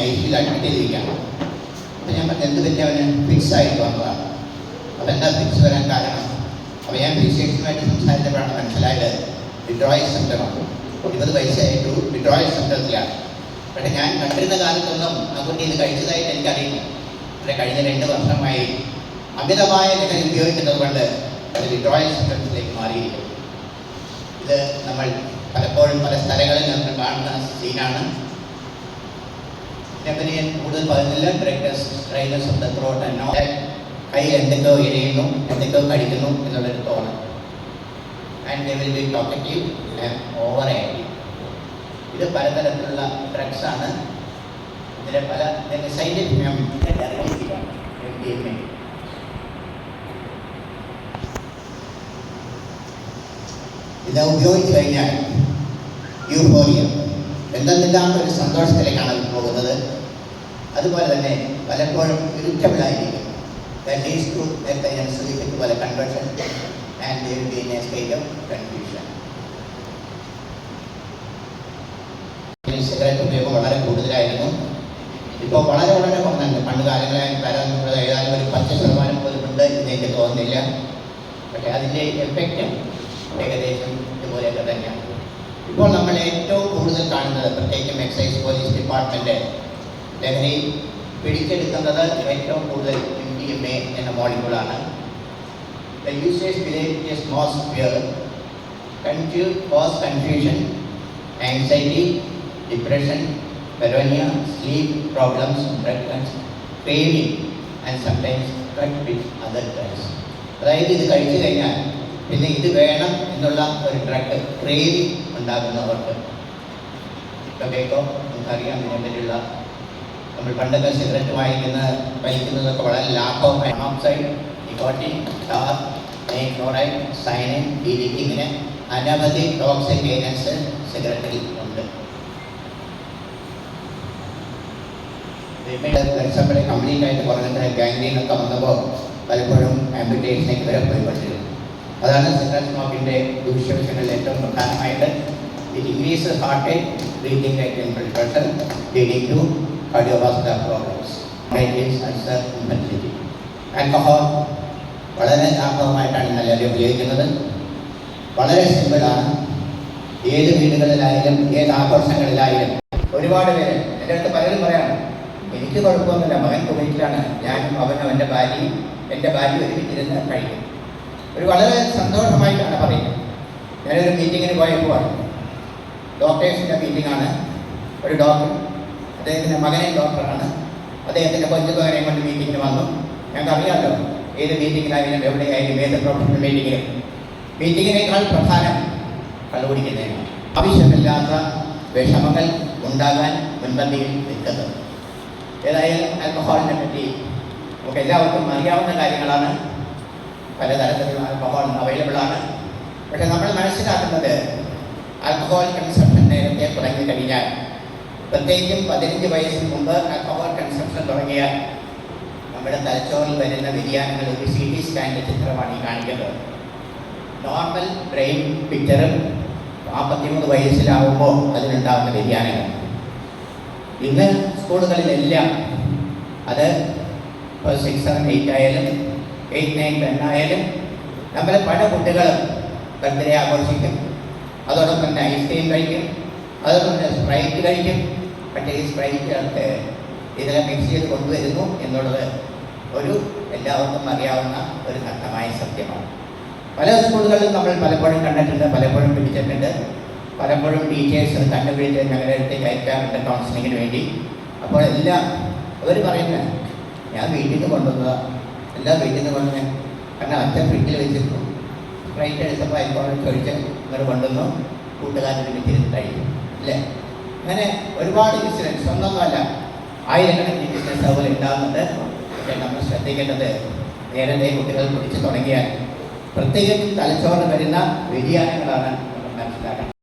ഐസിയിൽ admit ചെയ്തിരിക്കുകയാണ്. അപ്പം ഞാൻ എന്ത് പറ്റി അവന് ഫിക്സ് ആയിട്ട് വന്നതാണ്. അപ്പം എന്താ ഫിക്സ് വരാൻ കാരണം? അപ്പോൾ ഞാൻ ഫിസിഷ്യൻസുമായിട്ട് സംസാരിച്ചപ്പോഴാണ് മനസ്സിലായത് വിഡ്രോയൽ സിംറ്റമാണ്. 20 വയസ്സായിട്ട് വിഡ്രോയൽ സിംറ്റത്തിലാണ്. പക്ഷേ ഞാൻ കണ്ടിരുന്ന കാലത്തൊന്നും ആ കുട്ടി ഇത് കഴിച്ചതായിട്ട് എനിക്കറിയില്ല. പക്ഷേ കഴിഞ്ഞ 2 വർഷമായി അമിതമായ ലഹരി ഉപയോഗിക്കുന്നത് കൊണ്ട് അത് വിഡ്രോയൽ സിംറ്റംസിലേക്ക് മാറിയിരിക്കും. ഇത് നമ്മൾ പലപ്പോഴും പല സ്ഥലങ്ങളിൽ നമ്മൾ കാണുന്ന സീനാണ്. ഇതിനെപ്പറ്റി ഞാൻ കൂടുതൽ പറഞ്ഞില്ല. ഡ്രൈനസ് ഓഫ് ദ ത്രോട്ട് എന്നോ കയ്യിൽ എന്തൊക്കെയോ ഇഴയുന്നു, എന്തൊക്കെയോ കഴിക്കുന്നു എന്നുള്ളൊരു തോന്നൽ. And they will be talkative and over active. ഇത് പലതരത്തിലുള്ള ഡ്രഗ്സാണ്. ഇതിലെ പല സൈഡിൽ ഇത് ഉപയോഗിച്ച് കഴിഞ്ഞാൽ യൂഫോറിയ എന്തെന്നില്ലാത്ത ഒരു സന്തോഷത്തിലേക്കാണ് പോകുന്നത്. അതുപോലെ തന്നെ പലപ്പോഴും ഇറിറ്റബിളായിരിക്കും. That leads to പോലെ conversion and there will be a state of confusion. Cigarette ഉപയോഗം വളരെ കൂടുതലായിരുന്നു. ഇപ്പോൾ വളരെ കുറഞ്ഞുണ്ട്. പണ്ട് കാലങ്ങളിൽ തരാനുള്ള ഏതായാലും ഒരു 10% പോലും ഉണ്ട് എന്ന് എനിക്ക് തോന്നുന്നില്ല. പക്ഷേ അതിൻ്റെ എഫക്റ്റും ഏകദേശം ഇതുപോലെയൊക്കെ തന്നെയാണ്. ഇപ്പോൾ നമ്മൾ ഏറ്റവും കൂടുതൽ കാണുന്നത്, പ്രത്യേകിച്ചും എക്സൈസ് പോലീസ് ഡിപ്പാർട്ട്മെൻറ്റ് ലഹരി പിടിച്ചെടുക്കുന്നത് ഏറ്റവും കൂടുതൽ MDMA എന്ന മോളിക്യൂളാണ്. The usage related is more severe, cause confusion, anxiety, depression, paranoia, sleep problems, recurrence, craving, and sometimes cut with other drugs. അതായത് ഇത് കഴിച്ചു കഴിഞ്ഞാൽ പിന്നെ ഇത് വേണം എന്നുള്ള ഒരു ഡ്രഗ് ക്രേവിംഗ് ഉണ്ടാകുന്നവർക്ക്. ടൊബാക്കോ നമുക്കറിയാം. ഇതിനെപ്പറ്റിയുള്ള നമ്മൾ പണ്ടൊക്കെ സിഗരറ്റ് വലിക്കുന്നതൊക്കെ വളരെ ലാഭമായി. Oxide, nicotine, tar, chloride, cyanine, DDT ഇങ്ങനെ അനവധി ടോക്സിക് ഏജൻസ് സിഗരറ്റിൽ ഉണ്ട്. ലക്ഷങ്ങളെ കംപ്ലീറ്റ് ആയിട്ട് കുറഞ്ഞിട്ട് ഗാംഗ്രീനൊക്കെ വന്നപ്പോൾ പലപ്പോഴും ആംബുലേഷനിലേക്ക് വരെ പോയിക്കൊണ്ടിരുന്നു. അതാണ് സിഗരറ്റ് സ്മോക്കിൻ്റെ ദൂഷ്യവശങ്ങളിൽ ഏറ്റവും പ്രധാനമായിട്ട്. It increases heart rate, breathing rate and blood pressure, leading to cardiovascular problems, diabetes, ulcer, infertility. Alcohol വളരെ ലാഭകരമായിട്ടാണ് എല്ലാവരും ഉപയോഗിക്കുന്നത്. വളരെ സിമ്പിളാണ്. ഏത് വീടുകളിലായാലും ഏത് ആഘോഷങ്ങളിലായാലും ഒരുപാട് പേര് എൻ്റെ അടുത്ത് പലരും പറയാണ്, എനിക്ക് കുഴപ്പമൊന്നുമില്ല, മകൻ കുവൈറ്റിലാണ്, ഞാനും അവനും എൻ്റെ ഭാര്യ ഒരുമിച്ചിരുന്ന് കഴിക്കും. ഒരു വളരെ സന്തോഷമായിട്ടാണ് പറയുന്നത്. ഞാനൊരു മീറ്റിങ്ങിന് പോയപ്പോൾ ഡോക്ടേഴ്സിൻ്റെ മീറ്റിംഗാണ്. ഒരു ഡോക്ടർ, അദ്ദേഹത്തിൻ്റെ മകനെ ഡോക്ടറാണ്, അദ്ദേഹത്തിൻ്റെ കൊച്ചുമകനെയും കൊണ്ട് മീറ്റിങ്ങിന് വന്നു. ഞങ്ങൾക്കറിയാമല്ലോ ഏത് മീറ്റിങ്ങിലായാലും എവിടെയായാലും ഏത് പ്രൊഫഷണൽ മീറ്റിങ്ങിനേക്കാൾ പ്രധാനം കള്ളുകുടിക്കുന്നതിനാണ്. ആവശ്യമില്ലാത്ത വിഷമങ്ങൾ ഉണ്ടാകാൻ മുൻപന്തിയിൽ നിൽക്കുന്നത്. ഏതായാലും ആൽക്കഹോളിനെ പറ്റി നമുക്ക് എല്ലാവർക്കും അറിയാവുന്ന കാര്യങ്ങളാണ്. പലതരത്തിലുള്ള ആൽക്കഹോൾ അവൈലബിളാണ്. പക്ഷെ നമ്മൾ മനസ്സിലാക്കുന്നത് ആൽക്കഹോൾ കൺസംഷൻ നേരത്തെ തുടങ്ങി കഴിഞ്ഞാൽ, പ്രത്യേകിച്ചും 15 വയസ്സിന് മുമ്പ് ആൽക്കഹോൾ കൺസംഷൻ തുടങ്ങിയാൽ നമ്മുടെ തലച്ചോറിൽ വരുന്ന വ്യതിയാനങ്ങൾ ഒരു CT സ്കാനിൻ്റെ ചിത്രമാണ് ഈ കാണിക്കുന്നത്. നോർമൽ ബ്രെയിൻ പിക്ചറും 43 വയസ്സിലാവുമ്പോൾ അതിനുണ്ടാകുന്ന വ്യതിയാനങ്ങൾ. ഇന്ന് സ്കൂളുകളിലെല്ലാം അത് ഇപ്പോൾ 6, 7, 8 ആയാലും 8, 9, 10 ആയാലും നമ്മളെ പല കുട്ടികളും ബർത്ത്ഡേ ആഘോഷിക്കും. അതോടൊപ്പം തന്നെ ഐസ്ക്രീം കഴിക്കും, അതോടൊപ്പം തന്നെ സ്പ്രൈറ്റ് കഴിക്കും. പക്ഷേ ഈ സ്പ്രൈറ്റ് ഇതെല്ലാം മിക്സ് ചെയ്ത് കൊണ്ടുവരുന്നു എന്നുള്ളത് ഒരു എല്ലാവർക്കും അറിയാവുന്ന ഒരു നഗ്നമായ സത്യമാണ്. പല സ്കൂളുകളിലും നമ്മൾ പലപ്പോഴും കണ്ടിട്ടുണ്ട്, പലപ്പോഴും പിടിച്ചിട്ടുണ്ട്. പലപ്പോഴും ടീച്ചേഴ്സ് കണ്ടുപിടിച്ച് ഞങ്ങളുടെ അടുത്തേക്ക് അയക്കാറുണ്ട് കൗൺസിലിങ്ങിന് വേണ്ടി. അപ്പോൾ എല്ലാം അവർ പറയുന്നത്, ഞാൻ വീട്ടിൽ നിന്ന് കൊണ്ടുവന്നതാണ്, എല്ലാം വീട്ടിൽ നിന്ന് കൊണ്ടുവന്ന്, കാരണം അച്ഛൻ ഫ്രിഡ്ജിൽ വെച്ചിരുന്നു, സ്പ്രൈറ്റ് എടുത്തപ്പോൾ അയക്കോളം ചോദിച്ച് ഇങ്ങനെ കൊണ്ടുവന്നു, കൂട്ടുകാരൻ വിളിച്ചിരുന്ന് കഴിക്കും അല്ലേ. അങ്ങനെ ഒരുപാട് ഇൻസിഡൻസ്, ഒന്നൊന്നുമല്ല, ആയിരക്കണക്കിന് ഇൻസിഡൻസ് അതുപോലെ ഉണ്ടാകുന്നുണ്ട്. പക്ഷേ നമ്മൾ ശ്രദ്ധിക്കേണ്ടത്, നേരത്തെ കുട്ടികൾ കുടിച്ച് തുടങ്ങിയാൽ പ്രത്യേകിച്ചും തലച്ചോറിന് വരുന്ന വ്യതിയാനങ്ങളാണ് നമ്മൾ മനസ്സിലാക്കുന്നത്.